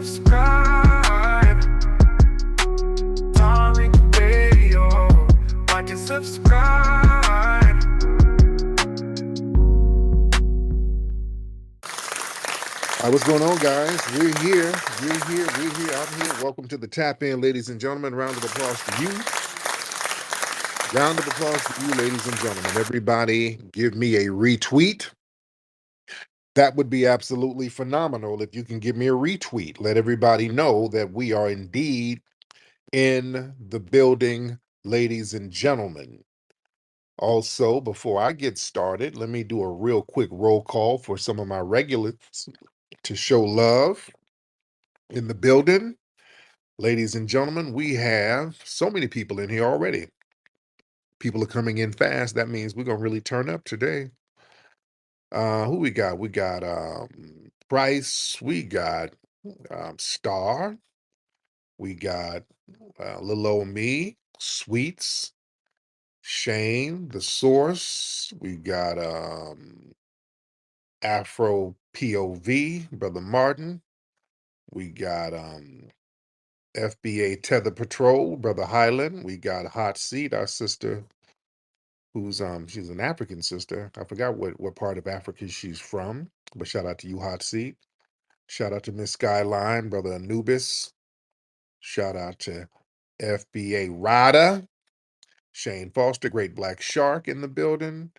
subscribe. Tariq Radio. Watch and subscribe. What's going on, guys? We're here. I'm here. Welcome to the Tap In, ladies and gentlemen. Round of applause to you. Round of applause to you, ladies and gentlemen. Everybody, give me a retweet. That would be absolutely phenomenal if you can give me a retweet. Let everybody know that we are indeed in the building, ladies and gentlemen. Also, before I get started, let me do a real quick roll call for some of my regulars to show love in the building. Ladies and gentlemen, we have so many people in here already. People are coming in fast. That means we're going to really turn up today. Who we got? We got Price. We got Star. We got little old me, Sweets, Shane, The Source. We got Afro POV, Brother Martin. We got FBA Tether Patrol, Brother Highland. We got Hot Seat, our sister, who's she's an African sister. I forgot what part of Africa she's from, but shout out to you, Hot Seat. Shout out to Miss Skyline, Brother Anubis. Shout out to FBA Rada, Shane Foster, Great Black Shark in the building.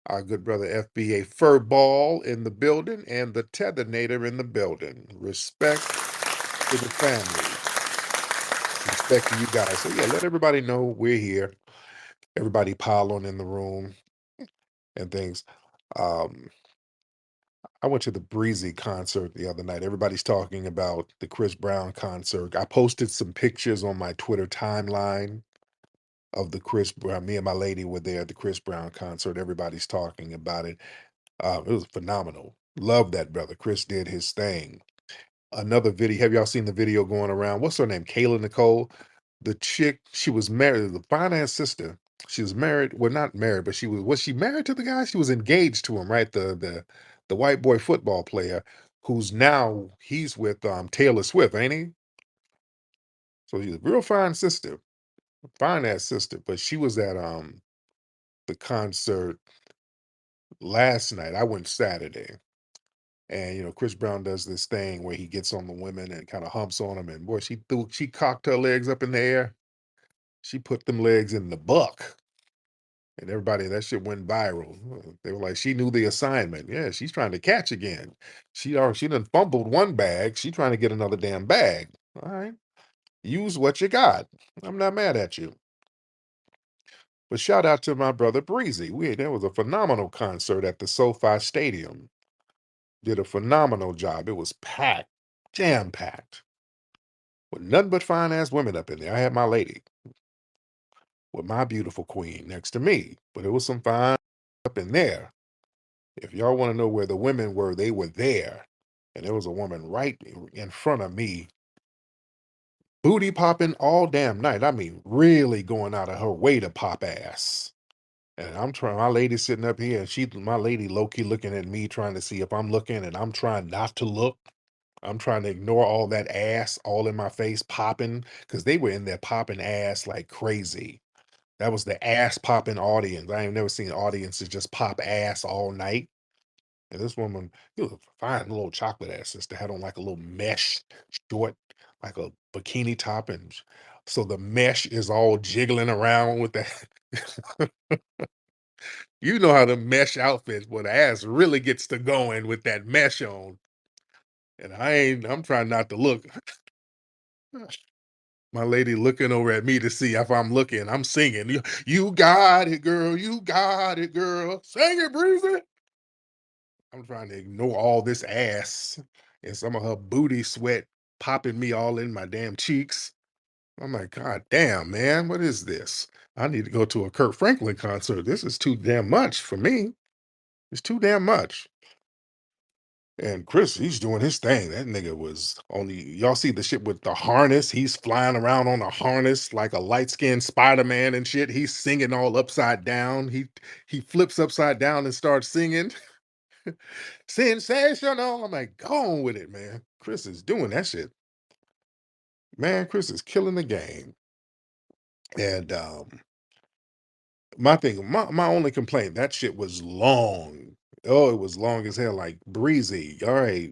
Our good brother FBA Furball in the building, and the Tethernator in the building. Respect to the family. Respect to you guys. So yeah, let everybody know we're here. Everybody pile on in the room and things. I went to the Breezy concert the other night. Everybody's talking about the Chris Brown concert. I posted some pictures on my Twitter timeline of the Chris Brown. Me and my lady were there at the Chris Brown concert. Everybody's talking about it. It was phenomenal. Love that brother. Chris did his thing. Another video. Have y'all seen the video going around? What's her name? Kayla Nicole. The chick, she was married, the finance sister. She was married, well, not married, but was she married to the guy? She was engaged to him, right? The white boy football player who's now he's with Taylor Swift, ain't he? So she's a real fine sister, fine ass sister. But she was at the concert last night. I went Saturday. And Chris Brown does this thing where he gets on the women and kind of humps on them. And boy, she cocked her legs up in the air. She put them legs in the buck. And everybody, that shit went viral. They were like, she knew the assignment. Yeah, she's trying to catch again. She done fumbled one bag. She trying to get another damn bag. All right. Use what you got. I'm not mad at you. But shout out to my brother Breezy. There was a phenomenal concert at the SoFi Stadium. Did a phenomenal job. It was packed, jam-packed, with nothing but fine-ass women up in there. I had my lady with my beautiful queen next to me, but it was some fine up in there. If y'all want to know where the women were, they were there. And there was a woman right in front of me, booty popping all damn night. I mean, really going out of her way to pop ass. And I'm trying, my lady sitting up here, and my lady low-key looking at me, trying to see if I'm looking, and I'm trying not to look. I'm trying to ignore all that ass all in my face popping, because they were in there popping ass like crazy. That was the ass popping audience. I ain't never seen audiences just pop ass all night. And this woman, it was a fine little chocolate ass sister, had on like a little mesh short, like a bikini top. And so the mesh is all jiggling around with that. You know how the mesh outfits, where the ass really gets to going with that mesh on. And I'm trying not to look. My lady looking over at me to see if I'm looking. I'm singing. You got it, girl. You got it, girl. Sing it, Breezy. I'm trying to ignore all this ass and some of her booty sweat popping me all in my damn cheeks. I'm like, God damn, man, what is this? I need to go to a Kirk Franklin concert. This is too damn much for me. It's too damn much. And Chris, he's doing his thing. That nigga was y'all see the shit with the harness. He's flying around on a harness like a light-skinned Spider-Man and shit. He's singing all upside down. He flips upside down and starts singing. Sensational. I'm like, go on with it, man. Chris is doing that shit. Man, Chris is killing the game. And my only complaint, that shit was long. Oh, it was long as hell, like breezy. All right,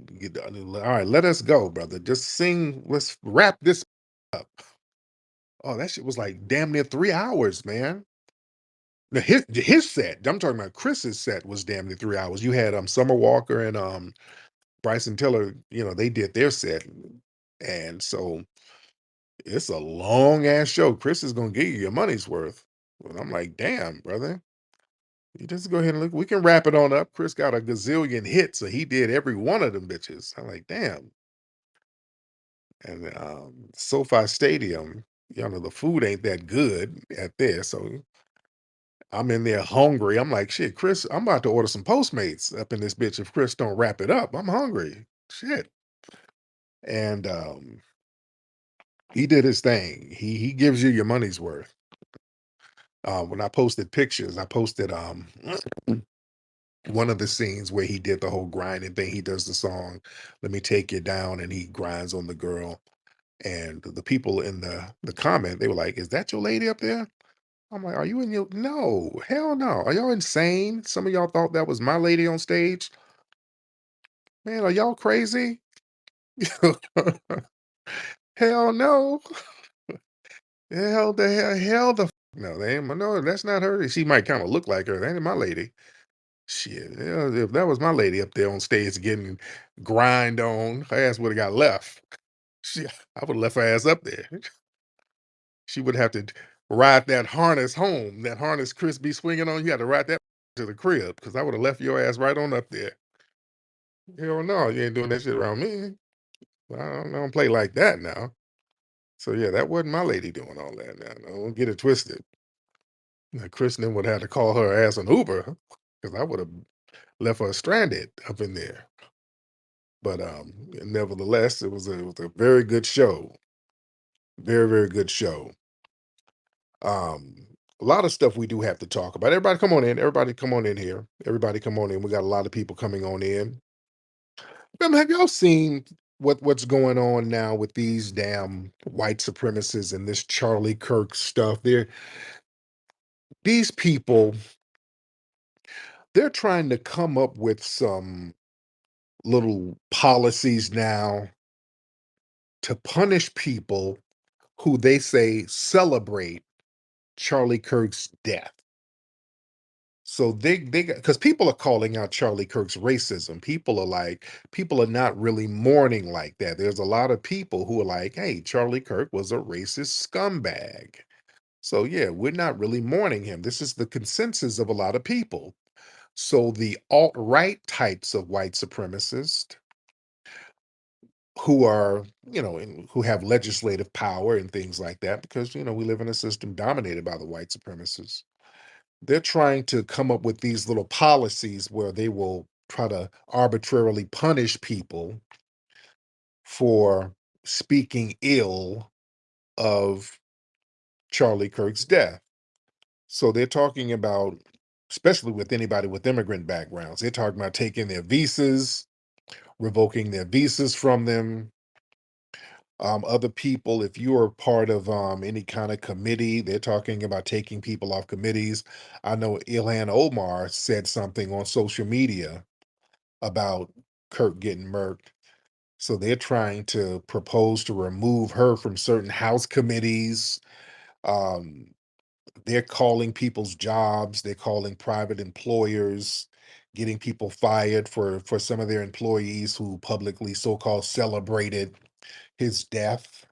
all right, let us go, brother. Just sing. Let's wrap this up. Oh, that shit was like damn near 3 hours, man. Now his set, I'm talking about Chris's set was damn near 3 hours. You had Summer Walker and Bryson Tiller, they did their set. And so it's a long ass show. Chris is gonna give you your money's worth. But I'm like, damn, brother. You just go ahead and look. We can wrap it on up. Chris got a gazillion hits, so he did every one of them bitches. I'm like, damn. And SoFi Stadium, the food ain't that good at there. So I'm in there hungry. I'm like, shit, Chris, I'm about to order some Postmates up in this bitch if Chris don't wrap it up. I'm hungry. Shit. And he did his thing. He gives you your money's worth. When I posted pictures, I posted one of the scenes where he did the whole grinding thing. He does the song, Let Me Take You Down, and he grinds on the girl. And the people in the comment, they were like, is that your lady up there? I'm like, are you in your no, hell no. Are y'all insane? Some of y'all thought that was my lady on stage. Man, are y'all crazy? Hell no. Hell the no, they ain't no, that's not her. She might kind of look like her. That ain't my lady. Shit, yeah, if that was my lady up there on stage getting grind on, her ass would have got left. She, I would have left her ass up there. She would have to ride that harness home. That harness Chris be swinging on, you had to ride that to the crib because I would have left your ass right on up there. Hell no, you ain't doing that shit around me. I don't play like that now. So yeah, that wasn't my lady doing all that now. Don't get it twisted. Now, Chris then would have to call her ass an Uber because I would have left her stranded up in there. But nevertheless, it was a very good show. Very, very good show. Um, a lot of stuff we do have to talk about. Everybody come on in. Everybody come on in here. Everybody come on in. We got a lot of people coming on in. Have y'all seen what's going on now with these damn white supremacists and this Charlie Kirk stuff? These people, they're trying to come up with some little policies now to punish people who they say celebrate Charlie Kirk's death. So they because people are calling out Charlie Kirk's racism. People are not really mourning like that. There's a lot of people who are like, hey, Charlie Kirk was a racist scumbag. So yeah, we're not really mourning him. This is the consensus of a lot of people. So the alt-right types of white supremacists who are, who have legislative power and things like that, because we live in a system dominated by the white supremacists. They're trying to come up with these little policies where they will try to arbitrarily punish people for speaking ill of Charlie Kirk's death. So they're talking about, especially with anybody with immigrant backgrounds, they're talking about taking their visas, revoking their visas from them. Other people, if you are part of any kind of committee, they're talking about taking people off committees. I know Ilhan Omar said something on social media about Kirk getting murked. So they're trying to propose to remove her from certain House committees. Um, they're calling people's jobs, they're calling private employers, getting people fired for some of their employees who publicly so-called celebrated his death.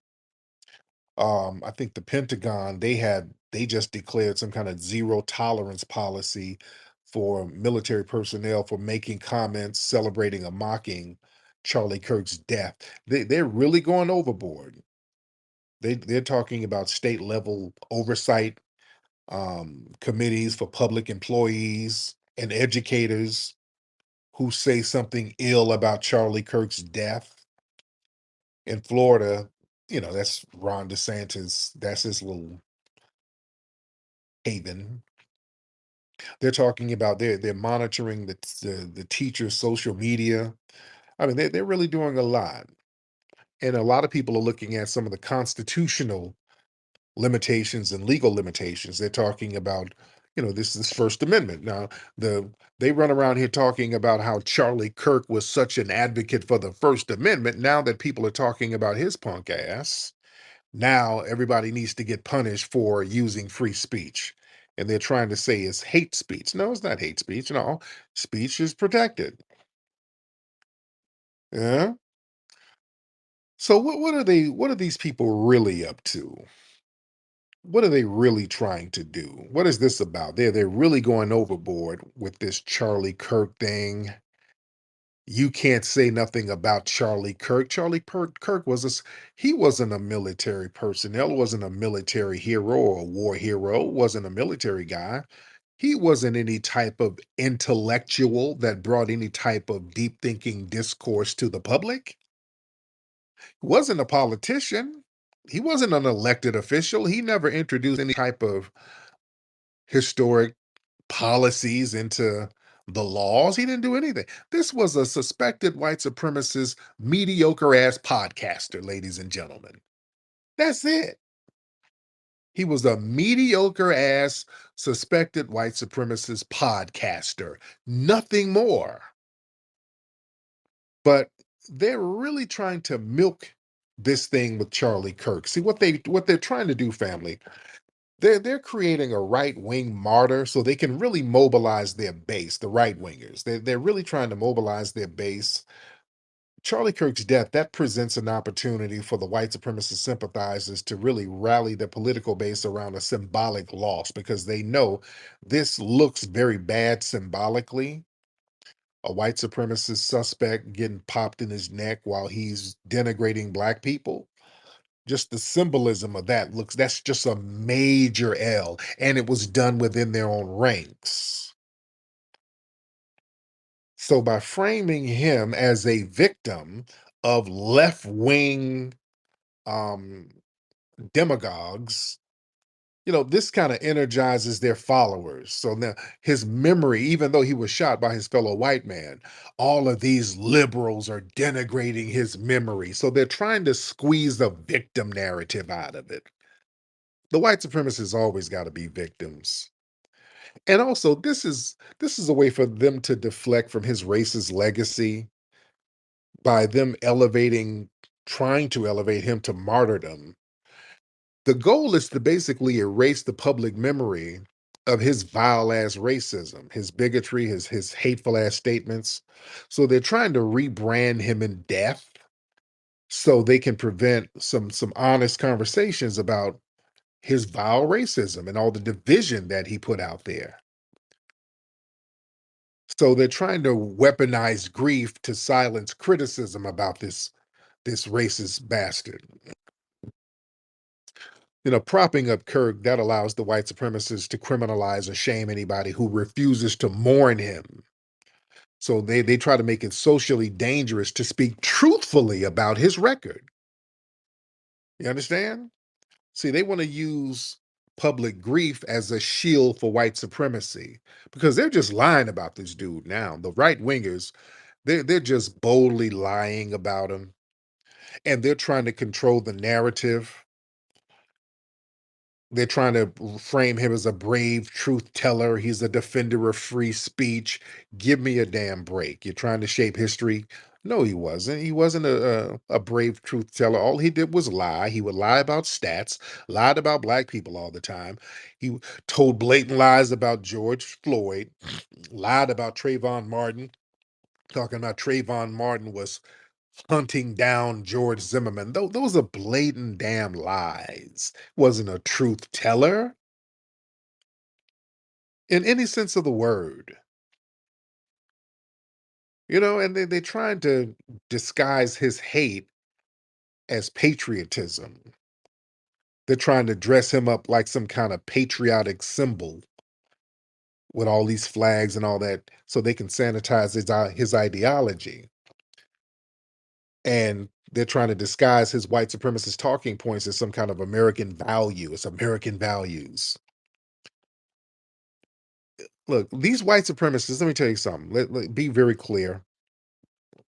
I think the Pentagon, they just declared some kind of zero tolerance policy for military personnel for making comments celebrating or mocking Charlie Kirk's death. They're really going overboard. They're talking about state level oversight committees for public employees and educators who say something ill about Charlie Kirk's death. In Florida, that's Ron DeSantis, that's his little haven. They're talking about they're monitoring the teacher's social media. I mean, they're really doing a lot. And a lot of people are looking at some of the constitutional limitations and legal limitations. They're talking about, this First Amendment. Now, they run around here talking about how Charlie Kirk was such an advocate for the First Amendment. Now that people are talking about his punk ass, now everybody needs to get punished for using free speech. And they're trying to say it's hate speech. No, it's not hate speech. No, speech is protected. Yeah. So what are these people really up to? What are they really trying to do? What is this about? They're really going overboard with this Charlie Kirk thing. You can't say nothing about Charlie Kirk. Kirk he wasn't a military personnel, wasn't a military hero or a war hero, wasn't a military guy. He wasn't any type of intellectual that brought any type of deep thinking discourse to the public. Wasn't a politician. He wasn't an elected official. He never introduced any type of historic policies into the laws. He didn't do anything. This was a suspected white supremacist, mediocre ass podcaster, ladies and gentlemen. That's it. He was a mediocre ass, suspected white supremacist podcaster. Nothing more. But they're really trying to milk this thing with Charlie Kirk. See what they're trying to do, family. They're creating a right-wing martyr so they can really mobilize their base, the right wingers. They're really trying to mobilize their base. Charlie Kirk's death, that presents an opportunity for the white supremacist sympathizers to really rally their political base around a symbolic loss because they know this looks very bad symbolically. A white supremacist suspect getting popped in his neck while he's denigrating black people. Just the symbolism of that's just a major L, and it was done within their own ranks. So by framing him as a victim of left-wing um demagogues, this kind of energizes their followers. So now his memory, even though he was shot by his fellow white man, all of these liberals are denigrating his memory. So they're trying to squeeze the victim narrative out of it. The white supremacists always got to be victims. And also, this is a way for them to deflect from his racist legacy by them trying to elevate him to martyrdom. The goal is to basically erase the public memory of his vile ass racism, his bigotry, his hateful ass statements. So they're trying to rebrand him in death so they can prevent some honest conversations about his vile racism and all the division that he put out there. So they're trying to weaponize grief to silence criticism about this racist bastard. Propping up Kirk, that allows the white supremacists to criminalize or shame anybody who refuses to mourn him. So they try to make it socially dangerous to speak truthfully about his record. You understand? See, they want to use public grief as a shield for white supremacy because they're just lying about this dude now. The right wingers, they're just boldly lying about him, and they're trying to control the narrative. They're trying to frame him as a brave truth teller. He's a defender of free speech. Give me a damn break. You're trying to shape history. No, he wasn't. He wasn't a brave truth teller. All he did was lie. He would lie about stats, lied about black people all the time. He told blatant lies about George Floyd, lied about Trayvon Martin, talking about Trayvon Martin was hunting down George Zimmerman. Those are blatant damn lies. Wasn't a truth teller in any sense of the word. And they're trying to disguise his hate as patriotism. They're trying to dress him up like some kind of patriotic symbol with all these flags and all that so they can sanitize his ideology. And they're trying to disguise his white supremacist talking points as some kind of American value. It's American values. Look, these white supremacists, let me tell you something. Be very clear.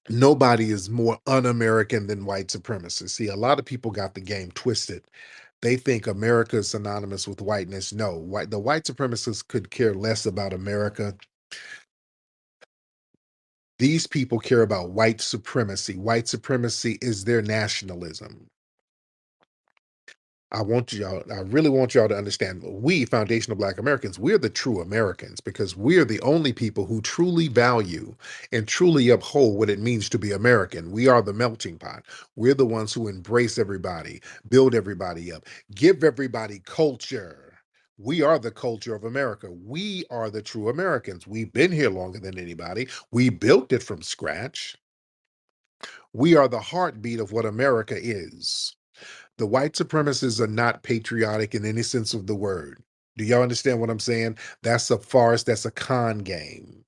Nobody is more un-American than white supremacists. See, a lot of people got the game twisted. They think America is synonymous with whiteness. No, the white supremacists could care less about America. These people care about white supremacy. White supremacy is their nationalism. I really want y'all to understand, we foundational Black Americans, we're the true Americans because we're the only people who truly value and truly uphold what it means to be American. We are the melting pot. We're the ones who embrace everybody, build everybody up, give everybody culture. We are the culture of America. We are the true Americans. We've been here longer than anybody. We built it from scratch. We are the heartbeat of what America is. The white supremacists are not patriotic in any sense of the word. Do y'all understand what I'm saying? That's a farce. That's a con game.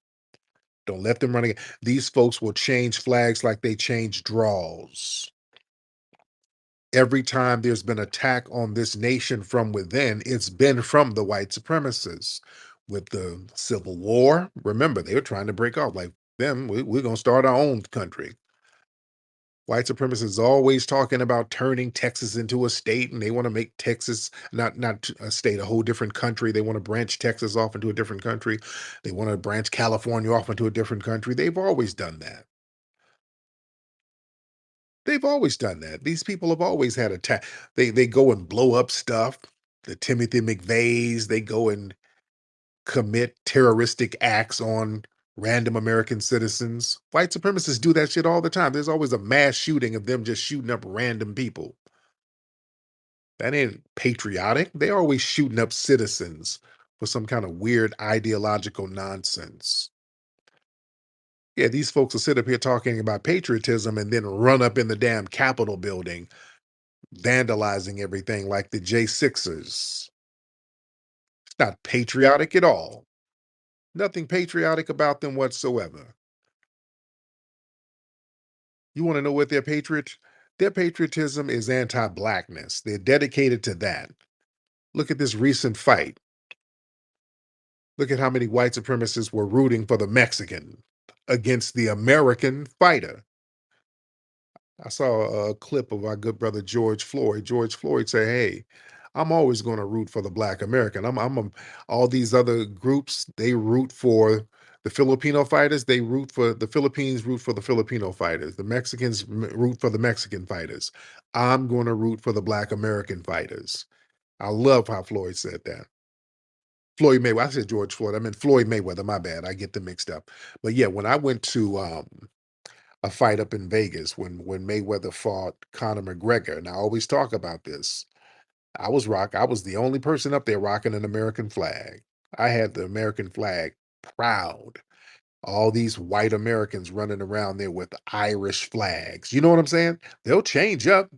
Don't let them run again. These folks will change flags like they change draws. Every time there's been attack on this nation from within, it's been from the white supremacists. With the Civil War, remember, they were trying to break off like them. We're going to start our own country. White supremacists always talking about turning Texas into a state, and they want to make Texas not a state, a whole different country. They want to branch Texas off into a different country. They want to branch California off into a different country. They've always done that. They've always done that. These people have always had attack. They go and blow up stuff. The Timothy McVeighs, they go and commit terroristic acts on random American citizens. White supremacists do that shit all the time. There's always a mass shooting of them just shooting up random people. That ain't patriotic. They're always shooting up citizens for some kind of weird ideological nonsense. Yeah, these folks will sit up here talking about patriotism and then run up in the damn Capitol building, vandalizing everything like the J6ers. It's not patriotic at all. Nothing patriotic about them whatsoever. You want to know what their patriot? Their patriotism is anti-blackness. They're dedicated to that. Look at this recent fight. Look at how many white supremacists were rooting for the Mexican against the American fighter. I saw a clip of our good brother George Floyd. George Floyd say, "Hey, I'm always going to root for the Black American. All these other groups. They root for the Filipino fighters. They root for the Philippines. Root for the Filipino fighters. The Mexicans root for the Mexican fighters. I'm going to root for the Black American fighters." I love how Floyd said that. Floyd Mayweather. I said George Floyd. I meant Floyd Mayweather. My bad. I get them mixed up. But yeah, when I went to a fight up in Vegas when Mayweather fought Conor McGregor, and I always talk about this. I was the only person up there rocking an American flag. I had the American flag proud. All these white Americans running around there with Irish flags. You know what I'm saying? They'll change up.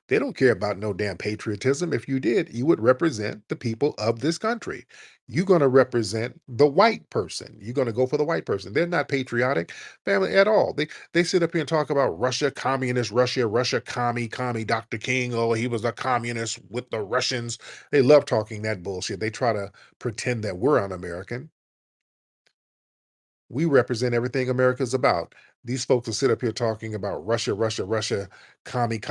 They don't care about no damn patriotism. If you did, you would represent the people of this country. You're going to represent the white person. You're going to go for the white person. They're not patriotic, family at all. They sit up here and talk about Russia, communist Russia, Russia, commie, Dr. King. Oh, he was a communist with the Russians. They love talking that bullshit. They try to pretend that we're un-American. We represent everything America's about. These folks will sit up here talking about Russia, Russia, Russia, commie.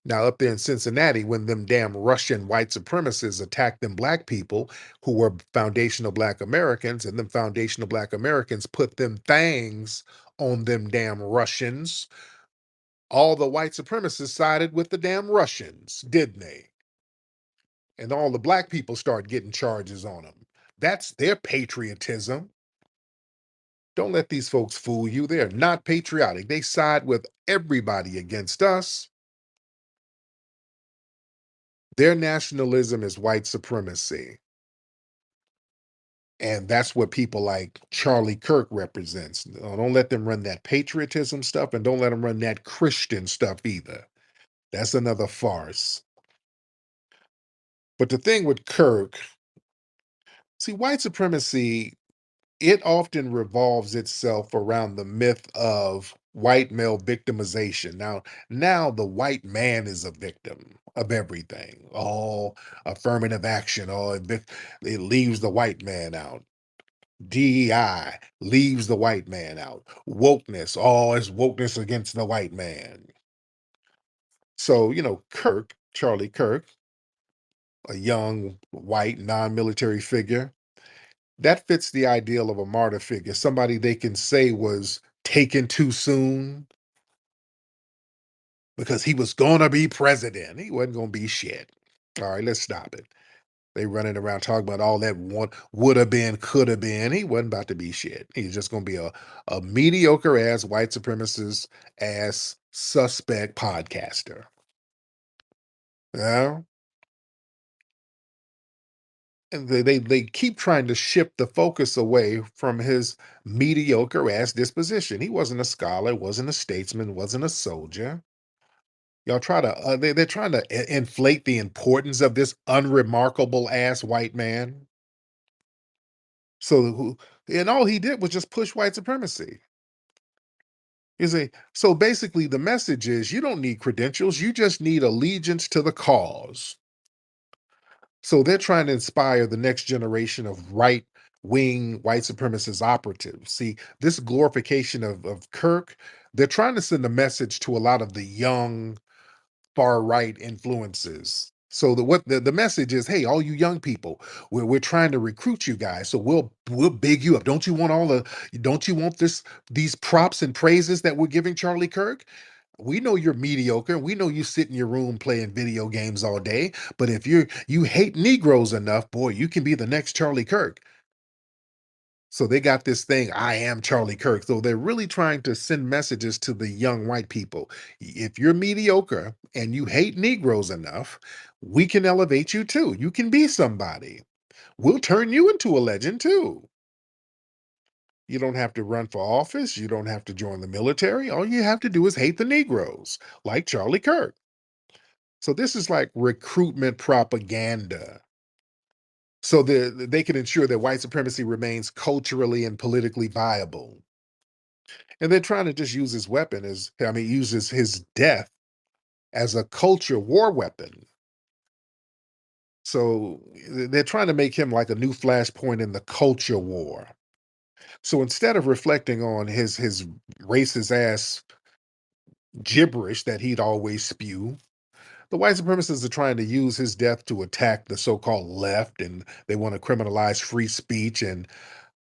Now, up there in Cincinnati, when them damn Russian white supremacists attacked them black people who were foundational Black Americans, and them foundational Black Americans put them things on them damn Russians, all the white supremacists sided with the damn Russians, didn't they? And all the black people start getting charges on them. That's their patriotism. Don't let these folks fool you. They're not patriotic. They side with everybody against us. Their nationalism is white supremacy. And that's what people like Charlie Kirk represents. Don't let them run that patriotism stuff, and don't let them run that Christian stuff either. That's another farce. But the thing with Kirk, see, white supremacy, it often revolves itself around the myth of white male victimization. Now the white man is a victim of everything. All affirmative action, it leaves the white man out. DEI leaves the white man out. Wokeness, oh, it's wokeness against the white man. So, Kirk, Charlie Kirk, a young white non-military figure, that fits the ideal of a martyr figure, somebody they can say was taken too soon because he was gonna be president. He wasn't gonna be shit. All right, let's stop it. They running around talking about all that one would have been, could have been. He wasn't about to be shit. He's just gonna be a mediocre ass white supremacist ass suspect podcaster. Yeah. And they keep trying to shift the focus away from his mediocre ass disposition. He wasn't a scholar, wasn't a statesman, wasn't a soldier. Y'all try to they're trying to inflate the importance of this unremarkable ass white man. So and all he did was just push white supremacy. You see, so basically the message is you don't need credentials, you just need allegiance to the cause. So they're trying to inspire the next generation of right wing white supremacist operatives. See, this glorification of Kirk, they're trying to send a message to a lot of the young far right influences. So the message is, hey, all you young people, we're trying to recruit you guys. So we'll big you up. Don't you want these props and praises that we're giving Charlie Kirk? We know you're mediocre. We know you sit in your room playing video games all day. But if you hate Negroes enough, boy, you can be the next Charlie Kirk. So they got this thing, I am Charlie Kirk. So they're really trying to send messages to the young white people. If you're mediocre and you hate Negroes enough, we can elevate you too. You can be somebody. We'll turn you into a legend too. You don't have to run for office. You don't have to join the military. All you have to do is hate the Negroes, like Charlie Kirk. So this is like recruitment propaganda. So they can ensure that white supremacy remains culturally and politically viable. And they're trying to just use his weapon uses his death as a culture war weapon. So they're trying to make him like a new flashpoint in the culture war. So instead of reflecting on his racist ass gibberish that he'd always spew, the white supremacists are trying to use his death to attack the so-called left, and they want to criminalize free speech and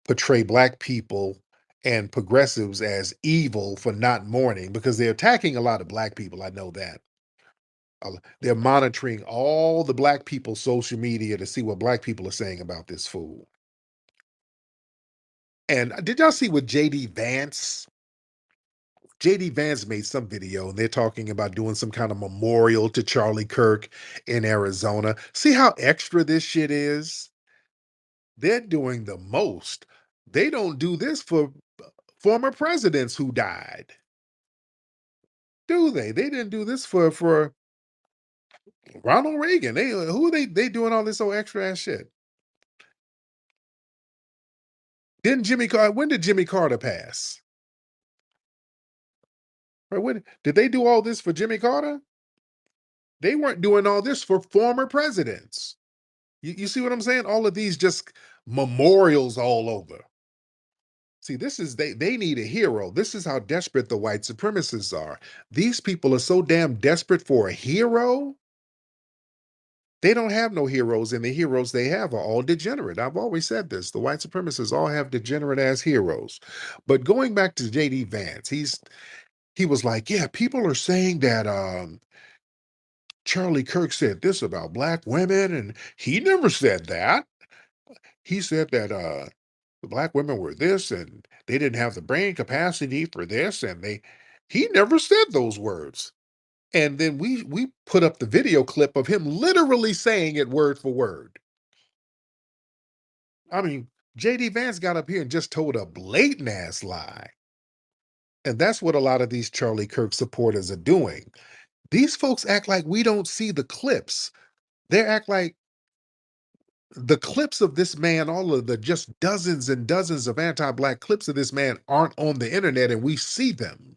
portray black people and progressives as evil for not mourning because they're attacking a lot of black people. I know that. They're monitoring all the black people's social media to see what black people are saying about this fool. And did y'all see what JD Vance? JD Vance made some video and they're talking about doing some kind of memorial to Charlie Kirk in Arizona. See how extra this shit is? They're doing the most. They don't do this for former presidents who died. Do they? They didn't do this for Ronald Reagan. Who are they doing all this old extra ass shit? Didn't Jimmy Carter when did Jimmy Carter pass? Right, when did they do all this for Jimmy Carter? They weren't doing all this for former presidents. You see what I'm saying? All of these just memorials all over. See, this is they need a hero. This is how desperate the white supremacists are. These people are so damn desperate for a hero. They don't have no heroes, and the heroes they have are all degenerate. I've always said this. The white supremacists all have degenerate ass heroes. But going back to JD Vance, he was like, yeah, people are saying that Charlie Kirk said this about black women, and he never said that. He said that the black women were this and they didn't have the brain capacity for this, and he never said those words. And then we put up the video clip of him literally saying it word for word. I mean, JD Vance got up here and just told a blatant ass lie. And that's what a lot of these Charlie Kirk supporters are doing. These folks act like we don't see the clips. They act like the clips of this man, all of the just dozens and dozens of anti-black clips of this man aren't on the internet and we see them.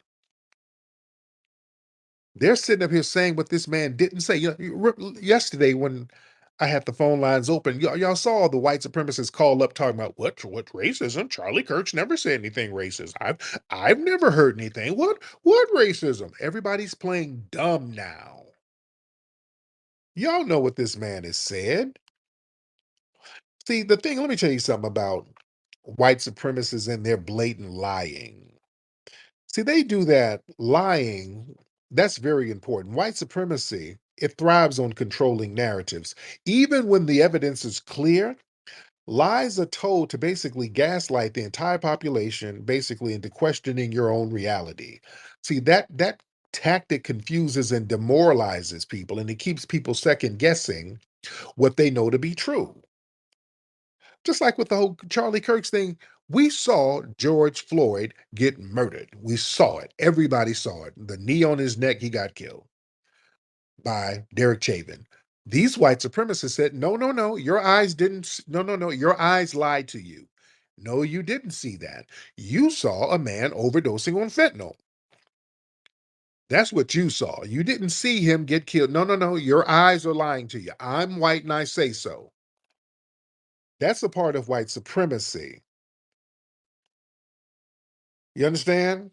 They're sitting up here saying what this man didn't say. Yesterday when I had the phone lines open. Y'all saw the white supremacists call up talking about what racism? Charlie Kirk's never said anything racist. I've never heard anything. What racism? Everybody's playing dumb now. Y'all know what this man has said. See, the thing, let me tell you something about white supremacists and their blatant lying. See, they do that lying. That's very important. White supremacy, it thrives on controlling narratives. Even when the evidence is clear, lies are told to basically gaslight the entire population, basically into questioning your own reality. See, that tactic confuses and demoralizes people, and it keeps people second guessing what they know to be true. Just like with the whole Charlie Kirk's thing, we saw George Floyd get murdered. We saw it. Everybody saw it. The knee on his neck, he got killed by Derek Chauvin. These white supremacists said, no, no, no, your eyes didn't, no, no, no, your eyes lied to you. No, you didn't see that. You saw a man overdosing on fentanyl. That's what you saw. You didn't see him get killed. No, no, no, your eyes are lying to you. I'm white and I say so. That's a part of white supremacy. You understand?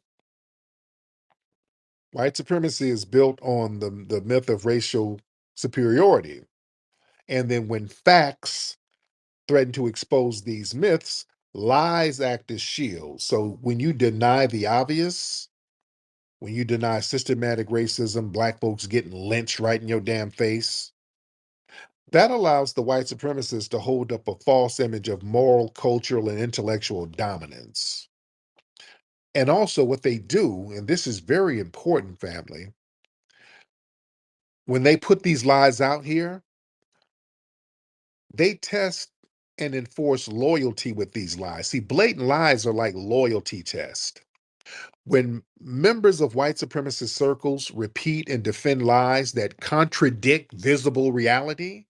White supremacy is built on the myth of racial superiority. And then when facts threaten to expose these myths, lies act as shields. So when you deny the obvious, when you deny systematic racism, black folks getting lynched right in your damn face, that allows the white supremacists to hold up a false image of moral, cultural, and intellectual dominance. And also, what they do, and this is very important, family, when they put these lies out here, they test and enforce loyalty with these lies. See, blatant lies are like loyalty tests. When members of white supremacist circles repeat and defend lies that contradict visible reality,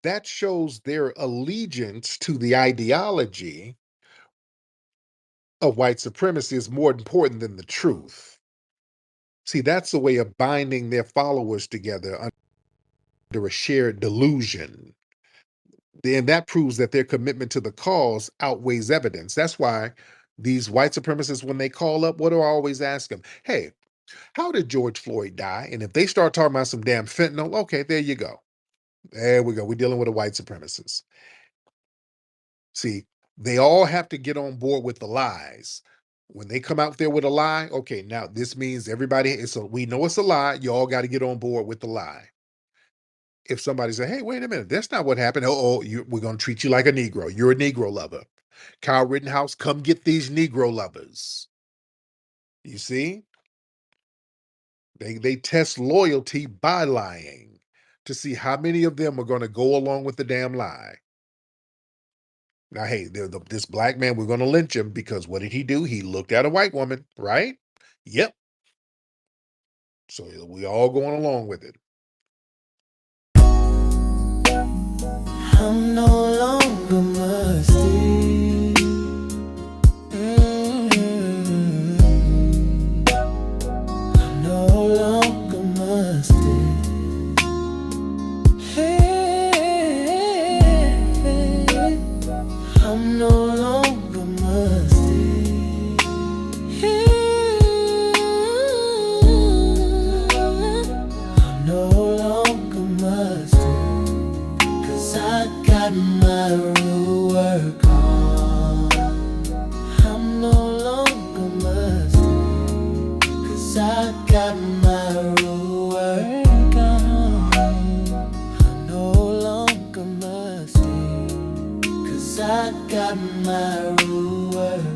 that shows their allegiance to the ideology of white supremacy is more important than the truth. See, that's a way of binding their followers together under a shared delusion. And that proves that their commitment to the cause outweighs evidence. That's why these white supremacists, when they call up, what do I always ask them? Hey, how did George Floyd die? And if they start talking about some damn fentanyl, okay, there you go. There we go. We're dealing with a white supremacist. See, they all have to get on board with the lies. When they come out there with a lie, okay, now this means everybody, we know it's a lie. You all got to get on board with the lie. If somebody say, hey, wait a minute, that's not what happened. We're going to treat you like a Negro. You're a Negro lover. Kyle Rittenhouse, come get these Negro lovers. You see? They test loyalty by lying to see how many of them are going to go along with the damn lie. Now, hey, this black man, we're going to lynch him because what did he do? He looked at a white woman, right? Yep. So we all going along with it. I'm no longer musty. I'm no longer musty. Hey, I'm no longer musty. I'm no longer musty. 'Cause I got my real work on. I'm no longer musty. 'Cause I got my real work on. I'm no longer musty. 'Cause I got my real work